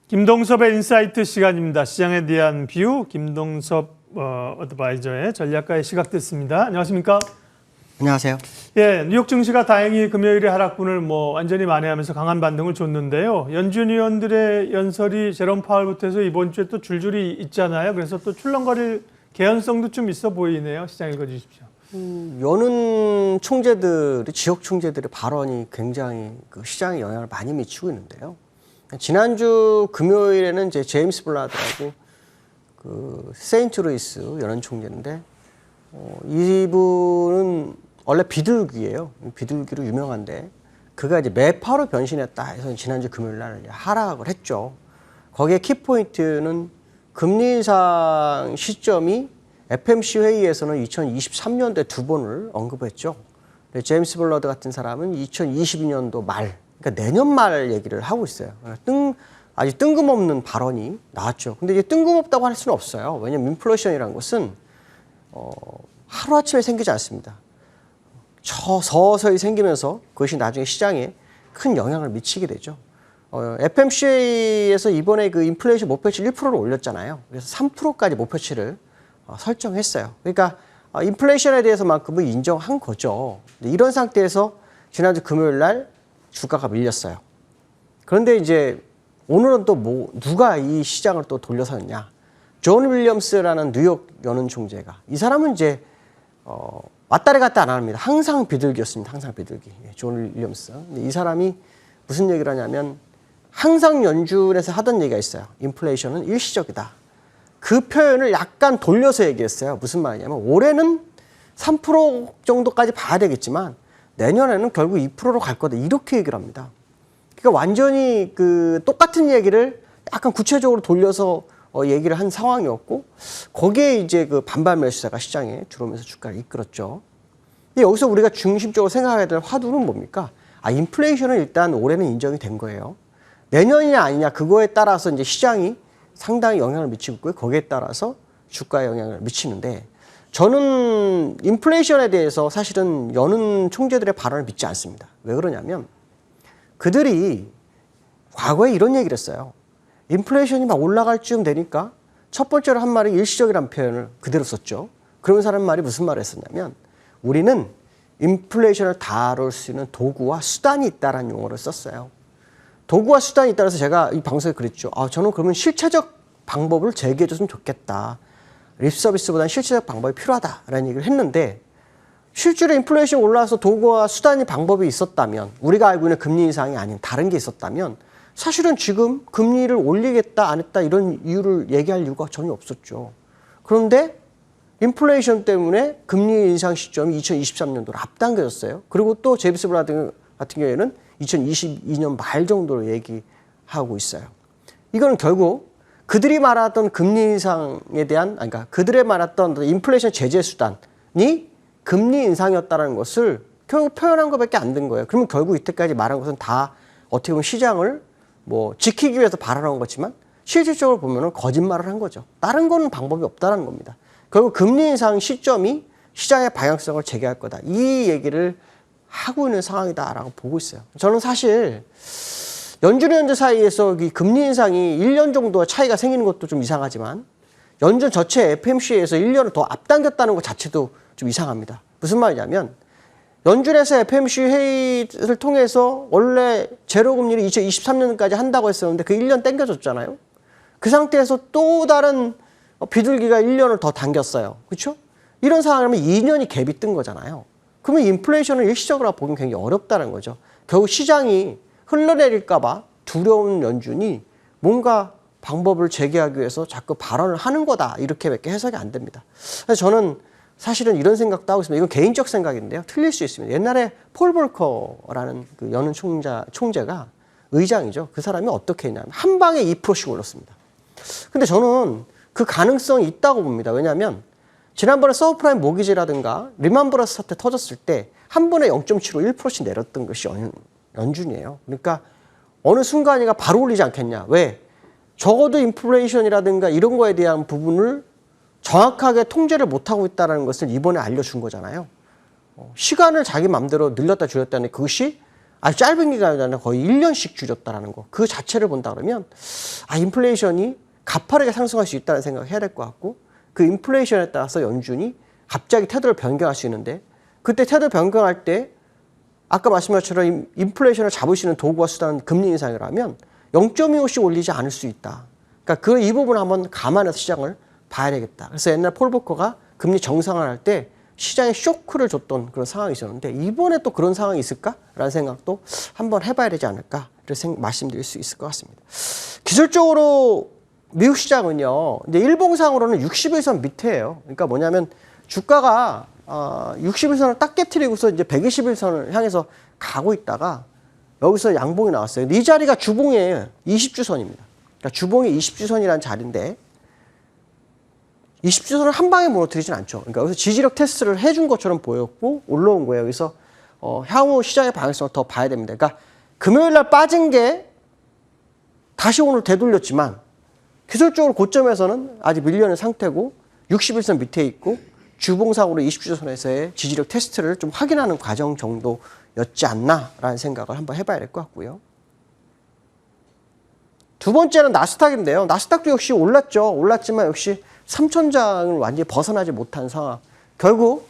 김동섭의 인사이트 시간입니다. 시장에 대한 뷰, 김동섭 어드바이저의 전략가의 시각 듣습니다. 안녕하십니까? 안녕하세요. 예, 뉴욕 증시가 다행히 금요일에 하락분을 완전히 만회하면서 강한 반등을 줬는데요. 연준 위원들의 연설이 제롬 파월부터 해서 이번 주에 또 줄줄이 있잖아요. 그래서 또 출렁거릴 개연성도 좀 있어 보이네요. 시장 읽어주십시오. 여는 총재들이, 지역 총재들의 발언이 굉장히 그 시장에 영향을 많이 미치고 있는데요. 지난주 금요일에는 이제 제임스 블라드라고 그 세인트루이스 연은 총재인데, 이분은 원래 비둘기예요. 비둘기로 유명한데, 그가 이제 매파로 변신했다 해서 지난주 금요일 날 하락을 했죠. 거기에 키포인트는 금리 인상 시점이 FMC 회의에서는 2023년도에 2번을 언급했죠. 제임스 블러드 같은 사람은 2022년도 말, 그러니까 내년 말 얘기를 하고 있어요. 아주 뜬금없는 발언이 나왔죠. 근데 이게 뜬금없다고 할 수는 없어요. 왜냐하면 인플레이션이라는 것은 하루아침에 생기지 않습니다. 서서히 생기면서 그것이 나중에 시장에 큰 영향을 미치게 되죠. FMC에서 이번에 그 인플레이션 목표치를 1%를 올렸잖아요. 그래서 3%까지 목표치를 설정했어요. 그러니까 인플레이션에 대해서만큼은 인정한 거죠. 이런 상태에서 지난주 금요일 날 주가가 밀렸어요. 그런데 이제 오늘은 또 누가 이 시장을 또 돌려섰냐? 존 윌리엄스라는 뉴욕 연은 총재가, 이 사람은 이제 왔다리 갔다 안 합니다. 항상 비둘기였습니다. 항상 비둘기. 존 윌리엄스. 근데 이 사람이 무슨 얘기를 하냐면, 항상 연준에서 하던 얘기가 있어요. 인플레이션은 일시적이다. 그 표현을 약간 돌려서 얘기했어요. 무슨 말이냐면, 올해는 3% 정도까지 봐야 되겠지만 내년에는 결국 2%로 갈 거다. 이렇게 얘기를 합니다. 그러니까 완전히 그 똑같은 얘기를 약간 구체적으로 돌려서 얘기를 한 상황이었고, 거기에 이제 그 반발 매수세가 시장에 들어오면서 주가를 이끌었죠. 근데 여기서 우리가 중심적으로 생각해야 될 화두는 뭡니까? 인플레이션은 일단 올해는 인정이 된 거예요. 내년이냐 아니냐, 그거에 따라서 이제 시장이 상당히 영향을 미치고 있고요. 거기에 따라서 주가에 영향을 미치는데, 저는 인플레이션에 대해서 사실은 여는 총재들의 발언을 믿지 않습니다. 왜 그러냐면, 그들이 과거에 이런 얘기를 했어요. 인플레이션이 막 올라갈 쯤 되니까 첫 번째로 한 말이 일시적이라는 표현을 그대로 썼죠. 그러면서 하는 말이 무슨 말을 했었냐면, 우리는 인플레이션을 다룰 수 있는 도구와 수단이 있다라는 용어를 썼어요. 도구와 수단이 있다고 해서 제가 이 방송에 그랬죠. 저는 그러면 실체적 방법을 제기해줬으면 좋겠다. 립서비스보다는 실체적 방법이 필요하다라는 얘기를 했는데, 실제로 인플레이션이 올라와서 도구와 수단이 방법이 있었다면, 우리가 알고 있는 금리 인상이 아닌 다른 게 있었다면, 사실은 지금 금리를 올리겠다 안 했다 이런 이유를 얘기할 이유가 전혀 없었죠. 그런데 인플레이션 때문에 금리 인상 시점이 2023년도로 앞당겨졌어요. 그리고 또 제임스 블라드 같은 경우에는 2022년 말 정도로 얘기하고 있어요. 이거는 결국 그들이 말하던 금리 인상에 대한, 그러니까 그들의 말했던 인플레이션 제재 수단이 금리 인상이었다는 것을 결국 표현한 것밖에 안 된 거예요. 그러면 결국 이때까지 말한 것은 다 어떻게 보면 시장을 지키기 위해서 발언한 거지만, 실질적으로 보면은 거짓말을 한 거죠. 다른 거는 방법이 없다는 겁니다. 결국 금리 인상 시점이 시장의 방향성을 재개할 거다. 이 얘기를 하고 있는 상황이다라고 보고 있어요. 저는 사실 연준 위원들 사이에서 이 금리 인상이 1년 정도 차이가 생기는 것도 좀 이상하지만, 연준 전체 FMC에서 1년을 더 앞당겼다는 것 자체도 좀 이상합니다. 무슨 말이냐면, 연준에서 FMC 회의를 통해서 원래 제로금리를 2023년까지 한다고 했었는데 그 1년 땡겨줬잖아요. 그 상태에서 또 다른 비둘기가 1년을 더 당겼어요. 그렇죠? 이런 상황이면 2년이 갭이 뜬 거잖아요. 그러면 인플레이션을 일시적으로 보기는 굉장히 어렵다는 거죠. 결국 시장이 흘러내릴까 봐 두려운 연준이 뭔가 방법을 제기하기 위해서 자꾸 발언을 하는 거다. 이렇게밖에 해석이 안 됩니다. 그래서 저는 사실은 이런 생각도 하고 있습니다. 이건 개인적 생각인데요. 틀릴 수 있습니다. 옛날에 폴 볼커라는 그 연은 총재가 의장이죠. 그 사람이 어떻게 했냐면 한 방에 2%씩 올렸습니다. 근데 저는 그 가능성이 있다고 봅니다. 왜냐하면 지난번에 서브프라임 모기지라든가 리만 브라더스 사태 터졌을 때 한 번에 0.75, 1%씩 내렸던 것이 연준이에요. 그러니까 어느 순간이가 바로 올리지 않겠냐. 왜? 적어도 인플레이션이라든가 이런 거에 대한 부분을 정확하게 통제를 못하고 있다는 것을 이번에 알려준 거잖아요. 시간을 자기 마음대로 늘렸다 줄였다는 그것이 아주 짧은 기간이 아니라 거의 1년씩 줄였다라는 거. 그 자체를 본다 그러면 인플레이션이 가파르게 상승할 수 있다는 생각을 해야 될 것 같고 그 인플레이션에 따라서 연준이 갑자기 태도를 변경할 수 있는데 그때 태도 변경할 때 아까 말씀하신 것처럼 인플레이션을 잡을 수 있는 도구와 수단은 금리 인상이라면 0.25씩 올리지 않을 수 있다. 그러니까 이 부분을 한번 감안해서 시장을 봐야 되겠다. 그래서 옛날 폴 보커가 금리 정상화할 때 시장에 쇼크를 줬던 그런 상황이 있었는데 이번에 또 그런 상황이 있을까라는 생각도 한번 해봐야 되지 않을까 이렇게 말씀드릴 수 있을 것 같습니다. 기술적으로 미국 시장은요. 이제 일봉상으로는 60일선 밑에예요. 그러니까 뭐냐면 주가가 60일선을 딱 깨트리고서 이제 120일선을 향해서 가고 있다가 여기서 양봉이 나왔어요. 이 자리가 주봉의 20주선입니다. 그러니까 주봉의 20주선이라는 자리인데 20주선을 한 방에 무너뜨리진 않죠. 그러니까 여기서 지지력 테스트를 해준 것처럼 보였고 올라온 거예요. 그래서 향후 시장의 방향성을 더 봐야 됩니다. 그러니까 금요일 날 빠진 게 다시 오늘 되돌렸지만 기술적으로 고점에서는 아직 밀려있는 상태고 60일선 밑에 있고 주봉상으로 20주선에서의 지지력 테스트를 좀 확인하는 과정 정도였지 않나라는 생각을 한번 해봐야 될 것 같고요. 두 번째는 나스닥인데요. 나스닥도 역시 올랐죠. 올랐지만 역시 3,000장을 완전히 벗어나지 못한 상황. 결국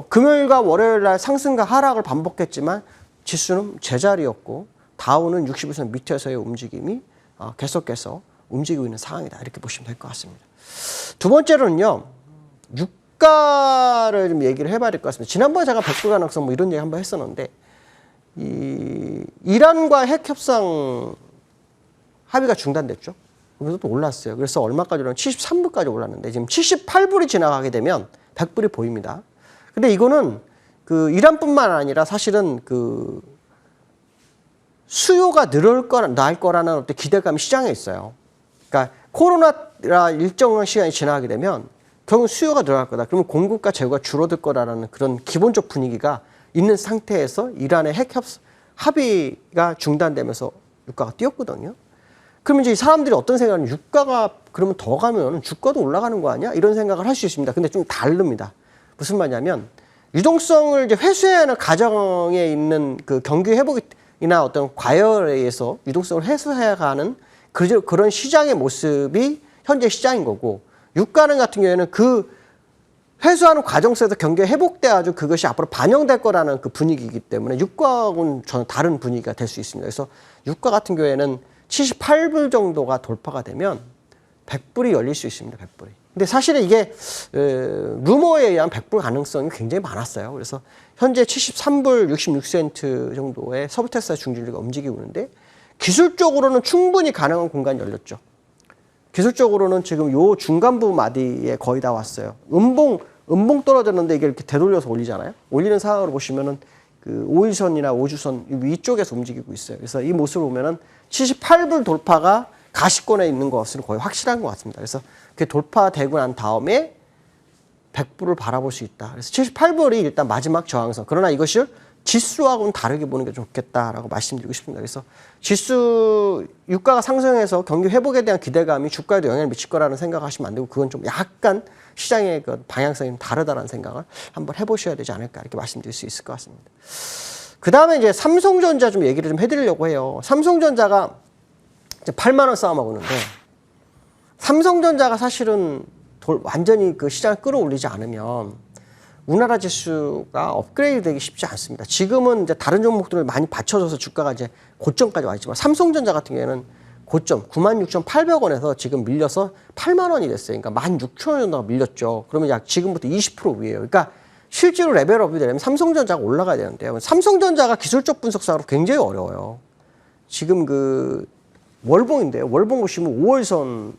금요일과 월요일 날 상승과 하락을 반복했지만 지수는 제자리였고 다우는 60일선 밑에서의 움직임이 계속해서 움직이고 있는 상황이다. 이렇게 보시면 될 것 같습니다. 두 번째로는요. 유가를 좀 얘기를 해봐야 될 것 같습니다. 지난번에 제가 백불 가능성 뭐 이런 얘기 한번 했었는데 이란과 핵 협상 합의가 중단됐죠. 그래서 또 올랐어요. 그래서 얼마까지 올랐냐면 73불까지 올랐는데 지금 78불이 지나가게 되면 100불이 보입니다. 근데 이거는 그 이란뿐만 아니라 사실은 그 수요가 날 거라는 어떤 기대감이 시장에 있어요. 그러니까 코로나라 일정한 시간이 지나가게 되면 결국 수요가 늘어날 거다. 그러면 공급과 재고가 줄어들 거라는 그런 기본적 분위기가 있는 상태에서 이란의 핵 합의가 중단되면서 유가가 뛰었거든요. 그러면 이제 사람들이 어떤 생각을 유가가 그러면 더 가면 주가도 올라가는 거 아니야? 이런 생각을 할 수 있습니다. 근데 좀 다릅니다. 무슨 말이냐면 유동성을 이제 회수해야 하는 가정에 있는 그 경기 회복이나 어떤 과열에 의해서 유동성을 회수해야 하는 그런 시장의 모습이 현재 시장인 거고 유가는 같은 경우에는 그 회수하는 과정 속에서 경기가 회복돼가지고 그것이 앞으로 반영될 거라는 그 분위기이기 때문에 유가하고는 전혀 다른 분위기가 될 수 있습니다. 그래서 유가 같은 경우에는 78불 정도가 돌파가 되면 100불이 열릴 수 있습니다. 100불이. 근데 사실은 이게 루머에 의한 100불 가능성이 굉장히 많았어요. 그래서 현재 73불 66센트 정도의 서브텍사스 중진리가 움직이고 있는데 기술적으로는 충분히 가능한 공간이 열렸죠. 기술적으로는 지금 요 중간부 마디에 거의 다 왔어요. 음봉 떨어졌는데 이게 이렇게 되돌려서 올리잖아요. 올리는 상황으로 보시면은 그 5일선이나 5주선 위쪽에서 움직이고 있어요. 그래서 이 모습을 보면은 78불 돌파가 가시권에 있는 것은 거의 확실한 것 같습니다. 그래서 그게 돌파되고 난 다음에 100불을 바라볼 수 있다. 그래서 78불이 일단 마지막 저항선. 그러나 이것을 지수하고는 다르게 보는 게 좋겠다라고 말씀드리고 싶습니다. 그래서 지수 유가가 상승해서 경기 회복에 대한 기대감이 주가에도 영향을 미칠 거라는 생각하시면 안 되고 그건 좀 약간 시장의 그 방향성이 다르다는 생각을 한번 해보셔야 되지 않을까 이렇게 말씀드릴 수 있을 것 같습니다. 그 다음에 이제 삼성전자 좀 얘기를 좀 해드리려고 해요. 삼성전자가 이제 8만 원 싸움하고 있는데 삼성전자가 사실은 완전히 그 시장을 끌어올리지 않으면 우리나라 지수가 업그레이드 되기 쉽지 않습니다. 지금은 이제 다른 종목들을 많이 받쳐줘서 주가가 이제 고점까지 와 있지만 삼성전자 같은 경우에는 고점 96,800원에서 지금 밀려서 8만 원이 됐어요. 그러니까 16,000원 정도가 밀렸죠. 그러면 약 지금부터 20% 위에요. 그러니까 실제로 레벨업이 되려면 삼성전자가 올라가야 되는데요. 삼성전자가 기술적 분석상으로 굉장히 어려워요. 지금 그 월봉인데요. 월봉 보시면 5월선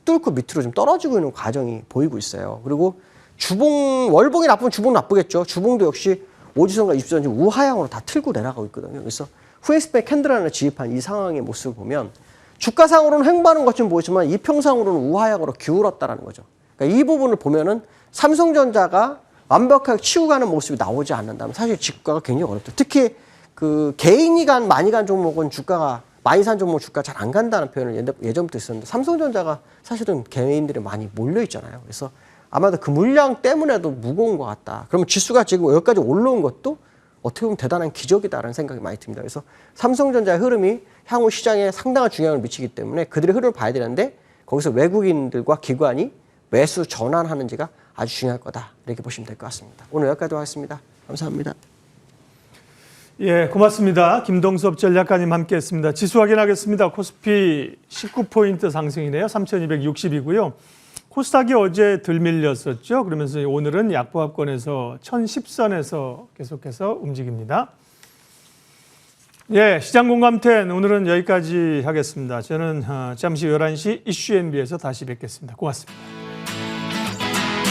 뚫고 밑으로 좀 떨어지고 있는 과정이 보이고 있어요. 그리고 주봉, 월봉이 나쁘면 주봉 나쁘겠죠. 주봉도 역시 5주선과 20주선 지금 우하향으로 다 틀고 내려가고 있거든요. 그래서 후에스백 캔들 하나 지입한 이 상황의 모습을 보면 주가상으로는 횡보하는 것처럼 보이지만 이평상으로는 우하향으로 기울었다는 거죠. 그러니까 이 부분을 보면은 삼성전자가 완벽하게 치고 가는 모습이 나오지 않는다면 사실 주가가 굉장히 어렵죠. 특히 그 개인이 많이 간 종목은 주가가 많이 산 종목 주가 잘 안 간다는 표현을 예전부터 있었는데 삼성전자가 사실은 개인들이 많이 몰려 있잖아요. 그래서 아마도 그 물량 때문에도 무거운 것 같다. 그러면 지수가 지금 여기까지 올라온 것도 어떻게 보면 대단한 기적이다라는 생각이 많이 듭니다. 그래서 삼성전자의 흐름이 향후 시장에 상당한 영향을 미치기 때문에 그들의 흐름을 봐야 되는데 거기서 외국인들과 기관이 매수 전환하는지가 아주 중요할 거다. 이렇게 보시면 될 것 같습니다. 오늘 여기까지 하겠습니다. 감사합니다. 예, 고맙습니다. 김동섭 전략가님 함께했습니다. 지수 확인하겠습니다. 코스피 19포인트 상승이네요. 3,260이고요. 코스닥이 어제 들밀렸었죠. 그러면서 오늘은 약보합권에서 1,010선에서 계속해서 움직입니다. 예, 시장 공감텐 오늘은 여기까지 하겠습니다. 저는 잠시 11시 이슈 MB에서 다시 뵙겠습니다. 고맙습니다.